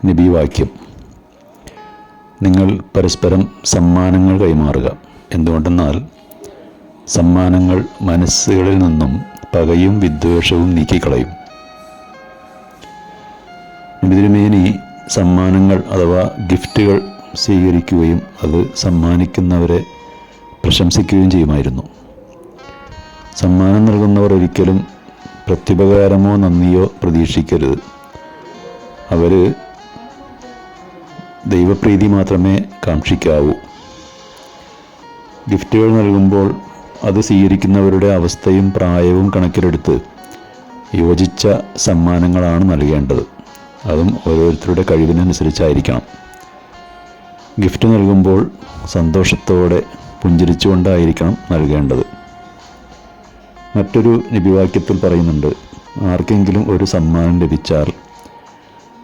നബി വാക്യം: നിങ്ങൾ പരസ്പരം സമ്മാനങ്ങൾ കൈമാറുക. എന്തുകൊണ്ടെന്നാൽ സമ്മാനങ്ങൾ മനസ്സുകളിൽ നിന്നും പകയും വിദ്വേഷവും നീക്കിക്കളയും. നബി തിരുമേനി സമ്മാനങ്ങൾ അഥവാ ഗിഫ്റ്റുകൾ സ്വീകരിക്കുകയും അത് സമ്മാനിക്കുന്നവരെ പ്രശംസിക്കുകയും ചെയ്യുമായിരുന്നു. സമ്മാനം നൽകുന്നവർ ഒരിക്കലും പ്രത്യുപകാരമോ നന്ദിയോ പ്രതീക്ഷിക്കരുത്. അവർ ദൈവപ്രീതി മാത്രമേ കാക്ഷിക്കാവൂ. ഗിഫ്റ്റുകൾ നൽകുമ്പോൾ അത് സ്വീകരിക്കുന്നവരുടെ അവസ്ഥയും പ്രായവും കണക്കിലെടുത്ത് യോജിച്ച സമ്മാനങ്ങളാണ് നൽകേണ്ടത്. അതും ഓരോരുത്തരുടെ കഴിവിനനുസരിച്ചായിരിക്കണം. ഗിഫ്റ്റ് നൽകുമ്പോൾ സന്തോഷത്തോടെ പുഞ്ചിരിച്ചുകൊണ്ടായിരിക്കണം നൽകേണ്ടത്. മറ്റൊരു നബിവാക്യത്തിൽ പറയുന്നുണ്ട്: ആർക്കെങ്കിലും ഒരു സമ്മാനം ലഭിച്ചാൽ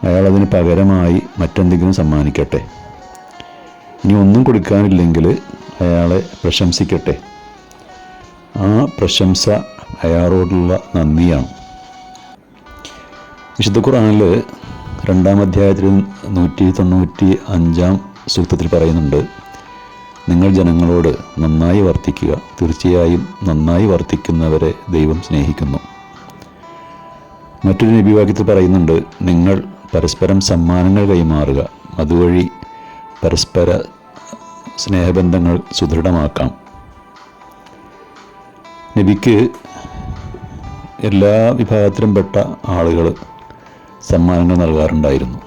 അയാൾ അതിന് പകരമായി മറ്റെന്തെങ്കിലും സമ്മാനിക്കട്ടെ. ഇനി ഒന്നും കൊടുക്കാനില്ലെങ്കിൽ അയാളെ പ്രശംസിക്കട്ടെ. ആ പ്രശംസ അയാളോടുള്ള നന്ദിയാണ്. വിശുദ്ധ ഖുർആനിൽ 2-ാം അധ്യായത്തിൽ 195-ാം സൂക്തത്തിൽ പറയുന്നുണ്ട്: നിങ്ങൾ ജനങ്ങളോട് നന്നായി വർത്തിക്കുക, തീർച്ചയായും നന്നായി വർത്തിക്കുന്നവരെ ദൈവം സ്നേഹിക്കുന്നു. മറ്റൊരു നബിവാക്യത്തിൽ പറയുന്നുണ്ട്: നിങ്ങൾ പരസ്പരം സമ്മാനങ്ങൾ കൈമാറുക, അതുവഴി പരസ്പര സ്നേഹബന്ധങ്ങൾ സുദൃഢമാക്കാം. നബിക്ക് എല്ലാ വിഭാഗത്തിലും പെട്ട ആളുകൾ സമ്മാനങ്ങൾ നൽകാറുണ്ടായിരുന്നു.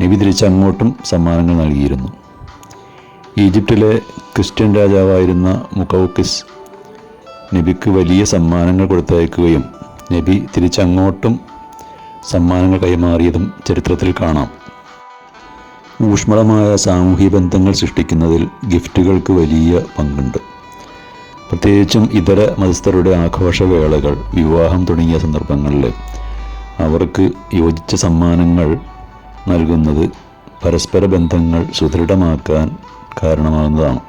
നബി തിരിച്ചങ്ങോട്ടും സമ്മാനങ്ങൾ നൽകിയിരുന്നു. ഈജിപ്തിലെ ക്രിസ്ത്യൻ രാജാവായിരുന്ന മുഖൗക്കിസ് നബിക്ക് വലിയ സമ്മാനങ്ങൾ കൊടുത്തയക്കുകയും നബി തിരിച്ചങ്ങോട്ടും സമ്മാനങ്ങൾ കൈമാറിയതും ചരിത്രത്തിൽ കാണാം. ഊഷ്മളമായ സാമൂഹിക ബന്ധങ്ങൾ സൃഷ്ടിക്കുന്നതിൽ ഗിഫ്റ്റുകൾക്ക് വലിയ പങ്കുണ്ട്. പ്രത്യേകിച്ചും ഇതര മതസ്ഥരുടെ ആഘോഷവേളകൾ, വിവാഹം തുടങ്ങിയ സന്ദർഭങ്ങളിൽ അവർക്ക് യോജിച്ച സമ്മാനങ്ങൾ നൽകുന്നത് പരസ്പര ബന്ധങ്ങൾ സുദൃഢമാക്കാൻ കാരണമാകുന്നതാണ്.